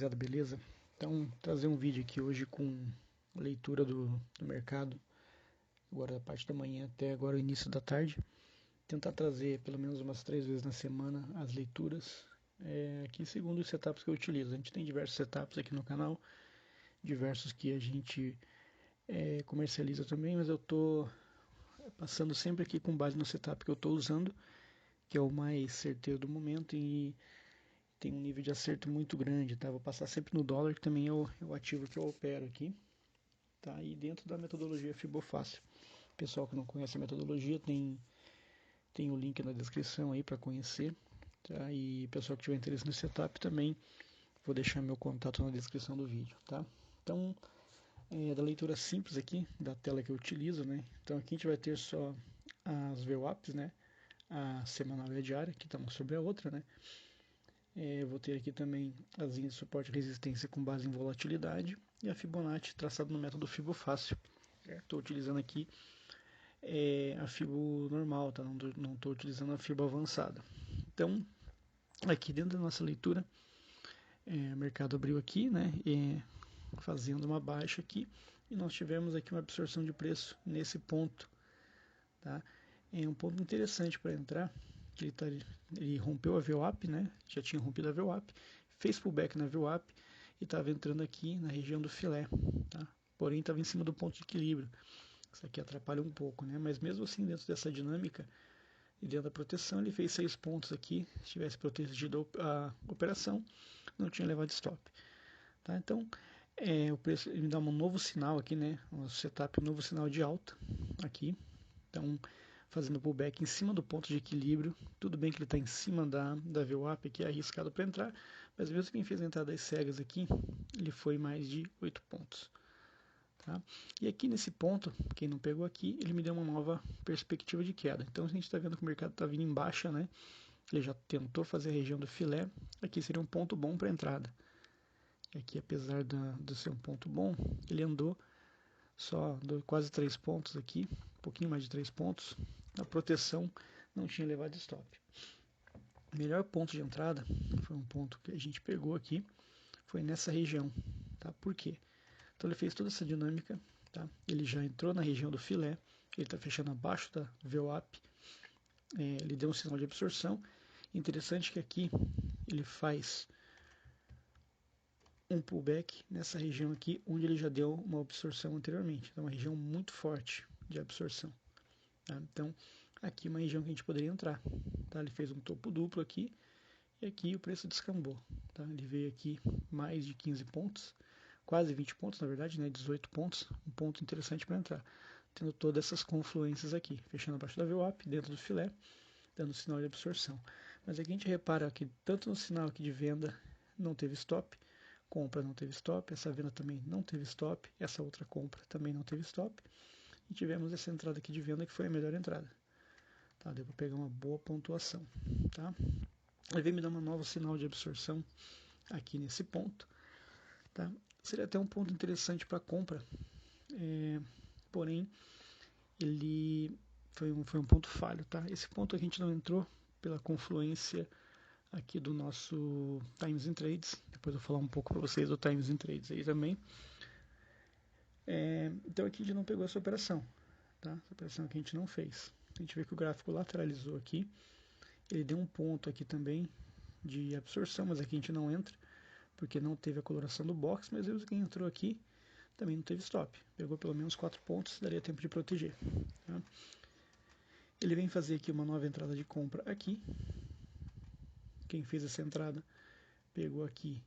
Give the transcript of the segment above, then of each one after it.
rapaziada, beleza? Então, trazer um vídeo aqui hoje com leitura do mercado, agora da parte da manhã até agora o início da tarde. Tentar trazer pelo menos umas 3 vezes na semana as leituras, aqui segundo os setups que eu utilizo. A gente tem diversos setups aqui no canal, diversos que a gente comercializa também, mas eu tô passando sempre aqui com base no setup que eu tô usando, que é o mais certeiro do momento e tem um nível de acerto muito grande, tá? Vou passar sempre no dólar, que também é o ativo que eu opero aqui, tá? E dentro da metodologia Fibofácil. Pessoal que não conhece a metodologia, tem o link na descrição aí para conhecer, tá? E pessoal que tiver interesse no setup também, vou deixar meu contato na descrição do vídeo, tá? Então, da leitura simples aqui, da tela que eu utilizo, né? Então aqui a gente vai ter só as VWAPs, né? A semanal e a diária, que está uma sobre a outra, né? Vou ter aqui também as linhas de suporte e resistência com base em volatilidade e a Fibonacci traçado no método Fibofácil. Estou utilizando aqui a Fibo normal, tá? Não estou utilizando a Fibo avançada. Então, aqui dentro da nossa leitura, o mercado abriu aqui, né? Fazendo uma baixa aqui e nós tivemos aqui uma absorção de preço nesse ponto, tá? É um ponto interessante para entrar. Ele rompeu a VWAP, né? Já tinha rompido a VWAP, fez pullback na VWAP e estava entrando aqui na região do filé, tá? Porém estava em cima do ponto de equilíbrio. Isso aqui atrapalha um pouco, né? Mas mesmo assim, dentro dessa dinâmica e dentro da proteção, ele fez 6 pontos aqui. Se tivesse protegido a operação, não tinha levado stop, tá? Então, o preço ele me dá um novo sinal aqui, né? Um setup, um novo sinal de alta aqui. Então, fazendo pullback em cima do ponto de equilíbrio. Tudo bem que ele está em cima da VWAP, que é arriscado para entrar, mas mesmo quem fez a entrada das cegas aqui, ele foi mais de 8 pontos. Tá? E aqui nesse ponto, quem não pegou aqui, ele me deu uma nova perspectiva de queda. Então a gente está vendo que o mercado está vindo em baixa, né? Ele já tentou fazer a região do filé. Aqui seria um ponto bom para entrada. E aqui, apesar de ser um ponto bom, ele andou só quase 3 pontos aqui, um pouquinho mais de 3 pontos. A proteção não tinha levado stop. O melhor ponto de entrada foi um ponto que a gente pegou aqui, foi nessa região, tá? Por quê? Então ele fez toda essa dinâmica, tá? Ele já entrou na região do filé, ele está fechando abaixo da VWAP, ele deu um sinal de absorção. Interessante que aqui ele faz um pullback nessa região aqui, onde ele já deu uma absorção anteriormente. Então, uma região muito forte de absorção. Tá? Então, aqui é uma região que a gente poderia entrar. Tá? Ele fez um topo duplo aqui, e aqui o preço descambou. Tá? Ele veio aqui mais de 15 pontos, quase 20 pontos, na verdade, né? 18 pontos, um ponto interessante para entrar. Tendo todas essas confluências aqui, fechando abaixo da VWAP, dentro do filé, dando sinal de absorção. Mas aqui a gente repara que tanto no sinal aqui de venda não teve stop, compra não teve stop, essa venda também não teve stop, essa outra compra também não teve stop, e tivemos essa entrada aqui de venda que foi a melhor entrada. Tá? Deu para pegar uma boa pontuação. Tá? Ele veio me dar um novo sinal de absorção aqui nesse ponto. Tá? Seria até um ponto interessante para compra, porém ele foi um ponto falho. Tá? Esse ponto a gente não entrou pela confluência aqui do nosso Times in Trades. Depois eu vou falar um pouco para vocês do Times in Trades aí também. Então aqui a gente não pegou essa operação, tá? Essa operação aqui a gente não fez. A gente vê que o gráfico lateralizou aqui. Ele deu um ponto aqui também de absorção, mas aqui a gente não entra, porque não teve a coloração do box, mas mesmo quem entrou aqui também não teve stop. Pegou pelo menos 4 pontos, daria tempo de proteger. Tá? Ele vem fazer aqui uma nova entrada de compra aqui. Quem fez essa entrada pegou aqui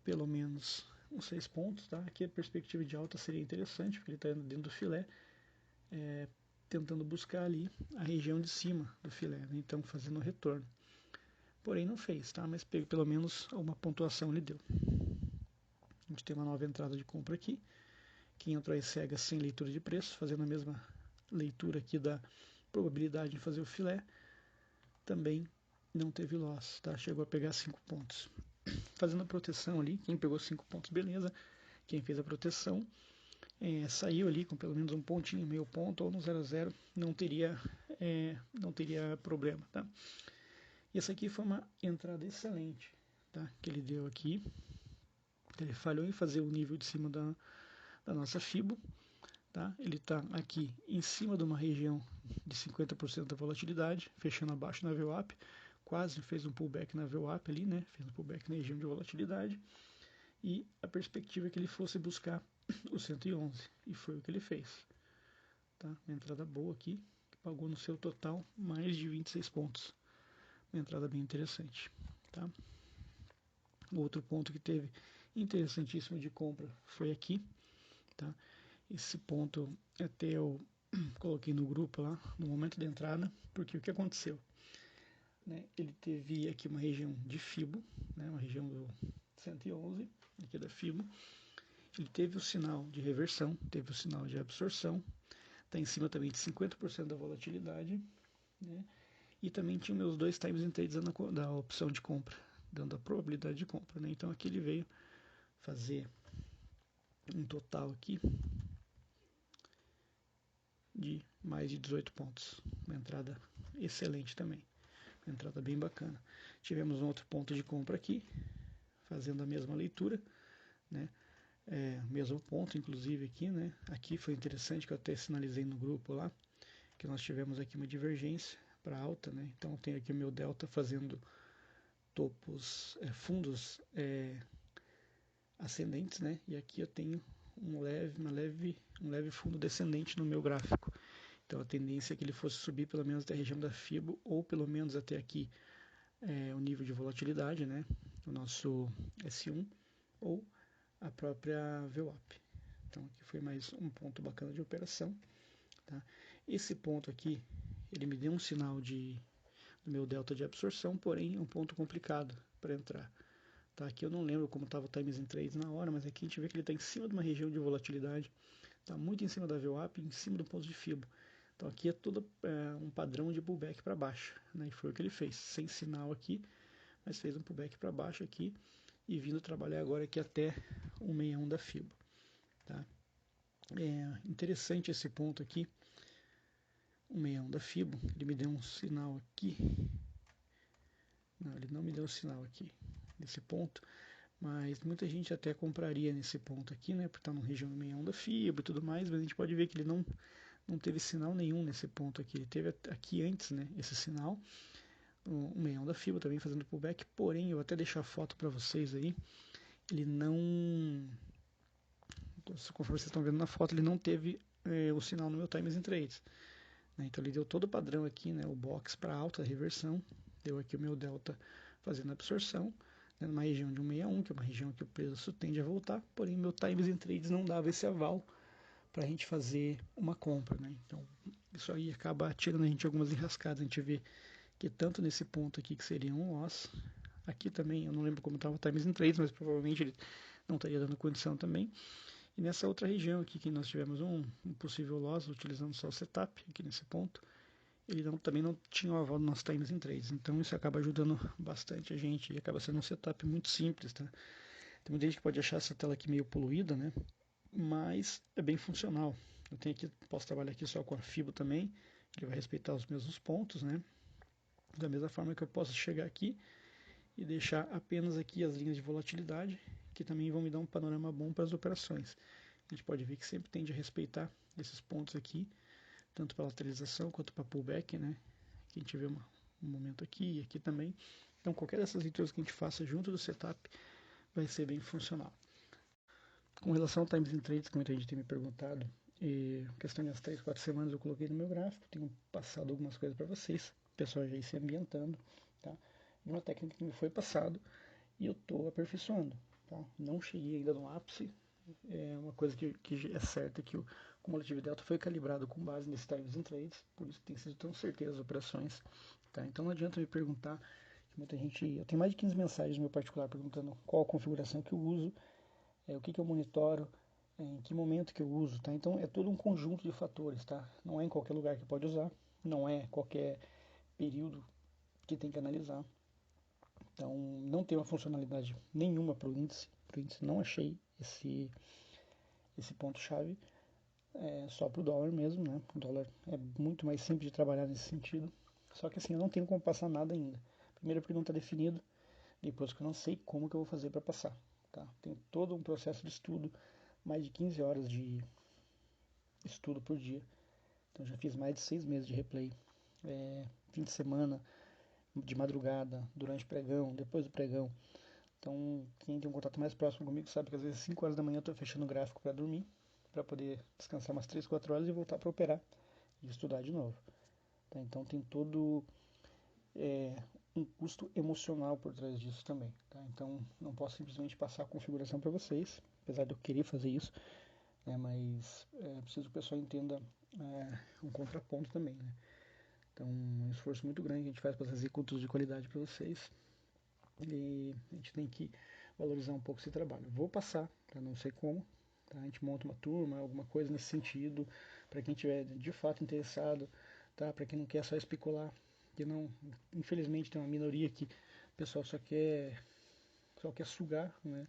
pelo menos uns 6 pontos, tá? Aqui a perspectiva de alta seria interessante, porque ele está dentro do filé, tentando buscar ali a região de cima do filé, né? Então fazendo o retorno. Porém não fez, tá? Mas pelo menos uma pontuação ele deu. A gente tem uma nova entrada de compra aqui. Quem entrou aí cega sem leitura de preço, fazendo a mesma leitura aqui da probabilidade de fazer o filé, também não teve loss, tá? Chegou a pegar 5 pontos. Fazendo a proteção ali, quem pegou 5 pontos, beleza. Quem fez a proteção saiu ali com pelo menos um pontinho, meio ponto, ou no 0 a 0, não teria problema, tá? E essa aqui foi uma entrada excelente, tá? Que ele deu aqui. Ele falhou em fazer o nível de cima da nossa FIBO, tá? Ele está aqui em cima de uma região de 50% da volatilidade, fechando abaixo na VWAP, quase fez um pullback na VWAP ali, né? Fez um pullback na região de volatilidade, e a perspectiva é que ele fosse buscar o 111, e foi o que ele fez, tá? Uma entrada boa aqui, que pagou no seu total mais de 26 pontos, uma entrada bem interessante, tá? Outro ponto que teve interessantíssimo de compra foi aqui, tá? Esse ponto até eu coloquei no grupo lá, no momento da entrada, porque o que aconteceu? Né? Ele teve aqui uma região de FIBO, né? Uma região do 111, aqui da FIBO. Ele teve o sinal de reversão, teve o sinal de absorção, está em cima também de 50% da volatilidade, né? E também tinha meus dois times in trades da opção de compra, dando a probabilidade de compra, né? Então aqui ele veio fazer um total aqui de mais de 18 pontos, uma entrada excelente também, uma entrada bem bacana. Tivemos um outro ponto de compra aqui, fazendo a mesma leitura, né? Mesmo ponto, inclusive aqui, né? Aqui foi interessante que eu até sinalizei no grupo lá, que nós tivemos aqui uma divergência para alta, né? Então eu tenho aqui o meu delta fazendo topos, fundos ascendentes, né? E aqui eu tenho um leve fundo descendente no meu gráfico. Então a tendência é que ele fosse subir pelo menos até a região da FIBO, ou pelo menos até aqui o nível de volatilidade, né? O nosso S1, ou a própria VWAP. Então aqui foi mais um ponto bacana de operação, tá? Esse ponto aqui, ele me deu um sinal do meu delta de absorção, porém é um ponto complicado para entrar. Tá? Aqui eu não lembro como estava o times in trades na hora, mas aqui a gente vê que ele está em cima de uma região de volatilidade, está muito em cima da VWAP, em cima do ponto de FIBO. Então aqui é todo um padrão de pullback para baixo, né? E foi o que ele fez, sem sinal aqui, mas fez um pullback para baixo aqui e vindo trabalhar agora aqui até 161 da FIBO. Tá? Interessante esse ponto aqui, 161 da FIBO, ele me deu um sinal aqui, não, ele não me deu um sinal aqui, nesse ponto, mas muita gente até compraria nesse ponto aqui, né, porque está na região 161 da FIBO e tudo mais, mas a gente pode ver que ele não teve sinal nenhum nesse ponto aqui, ele teve aqui antes, né, esse sinal, o 161 da FIBO também fazendo pullback, porém, eu vou até deixar a foto para vocês aí, ele não, conforme vocês estão vendo na foto, ele não teve o sinal no meu times in trades, né? Então ele deu todo o padrão aqui, né, o box para alta, a reversão, deu aqui o meu delta fazendo absorção, né, numa região de 161, que é uma região que o preço tende a voltar, porém meu times in trades não dava esse aval para a gente fazer uma compra, né? Então isso aí acaba tirando a gente algumas enrascadas, a gente vê que tanto nesse ponto aqui que seria um loss, aqui também, eu não lembro como estava o times in trades, mas provavelmente ele não estaria dando condição também. E nessa outra região aqui que nós tivemos um possível loss, utilizando só o setup, aqui nesse ponto, ele também não tinha o aval do nosso times in trades. Então isso acaba ajudando bastante a gente e acaba sendo um setup muito simples, tá? Tem muita gente que pode achar essa tela aqui meio poluída, né? Mas é bem funcional. Eu tenho aqui, posso trabalhar aqui só com a FIBO também, que vai respeitar os mesmos pontos, né? Da mesma forma que eu posso chegar aqui e deixar apenas aqui as linhas de volatilidade, que também vão me dar um panorama bom para as operações. A gente pode ver que sempre tende a respeitar esses pontos aqui, tanto para lateralização quanto para pullback, né? Aqui a gente vê um momento aqui e aqui também. Então qualquer dessas leituras que a gente faça junto do setup vai ser bem funcional. Com relação ao times in trades, que muita gente tem me perguntado, questão das 3, 4 semanas eu coloquei no meu gráfico, tenho passado algumas coisas para vocês, o pessoal já ir se ambientando, tá? Uma técnica que me foi passado e eu estou aperfeiçoando, tá? Não cheguei ainda no ápice, é uma coisa que é certa, que o cumulativo delta foi calibrado com base nesse times in trades, por isso tem sido tão certeiro as operações, tá? Então não adianta me perguntar, que muita gente, eu tenho mais de 15 mensagens no meu particular perguntando qual a configuração que eu uso, o que eu monitoro, em que momento que eu uso, tá? Então é todo um conjunto de fatores, tá? Não é em qualquer lugar que pode usar, não é qualquer período que tem que analisar. Então não tem uma funcionalidade nenhuma para o índice não achei esse ponto-chave, só para o dólar mesmo, né? O dólar é muito mais simples de trabalhar nesse sentido, só que assim, eu não tenho como passar nada ainda. Primeiro porque não está definido, depois que eu não sei como que eu vou fazer para passar. tá? Tem todo um processo de estudo, mais de 15 horas de estudo por dia. Então já fiz mais de 6 meses de replay, fim de semana, de madrugada, durante o pregão, depois do pregão. Então quem tem um contato mais próximo comigo sabe que às vezes 5 horas da manhã eu estou fechando o gráfico para dormir, para poder descansar umas 3, 4 horas e voltar para operar e estudar de novo. Tá? Então tem todo um custo emocional por trás disso também. Tá? Então não posso simplesmente passar a configuração para vocês, apesar de eu querer fazer isso, mas preciso que o pessoal entenda um contraponto também. Né? Então um esforço muito grande que a gente faz para trazer conteúdos de qualidade para vocês e a gente tem que valorizar um pouco esse trabalho. Vou passar, não sei como, tá? A gente monta uma turma, alguma coisa nesse sentido, para quem estiver de fato interessado, tá? Para quem não quer só especular, que não, infelizmente tem uma minoria que o pessoal só quer sugar, né?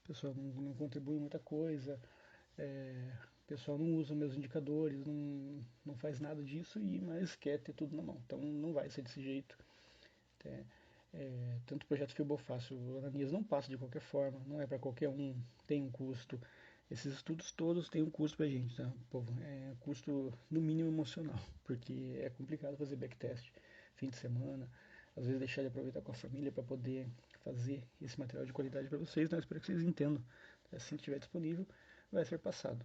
O pessoal não contribui muita coisa, o pessoal não usa meus indicadores, não faz nada disso, mas quer ter tudo na mão. Então não vai ser desse jeito. Tanto o projeto Fibofácil, o Ananias não passa de qualquer forma, não é para qualquer um, tem um custo. Esses estudos todos têm um custo pra gente, tá? Povo, custo no mínimo emocional, porque é complicado fazer backtest fim de semana, às vezes deixar de aproveitar com a família para poder fazer esse material de qualidade para vocês, então espero que vocês entendam. Assim que estiver disponível, vai ser passado.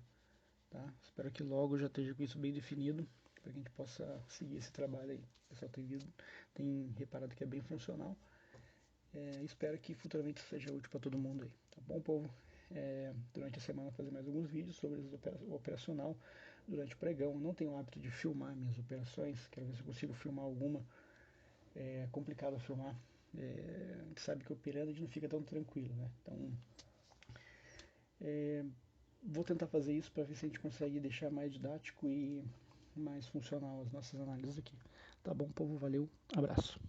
Tá? Espero que logo já esteja com isso bem definido, para que a gente possa seguir esse trabalho aí. O pessoal tem reparado que é bem funcional. Espero que futuramente seja útil para todo mundo aí. Tá bom, povo? Durante a semana fazer mais alguns vídeos sobre o operacional durante o pregão. Não tenho o hábito de filmar minhas operações, quero ver se eu consigo filmar alguma. É complicado filmar. A gente sabe que operando a gente não fica tão tranquilo, né? Então, vou tentar fazer isso para ver se a gente consegue deixar mais didático e mais funcional as nossas análises aqui. Tá bom, povo? Valeu, abraço.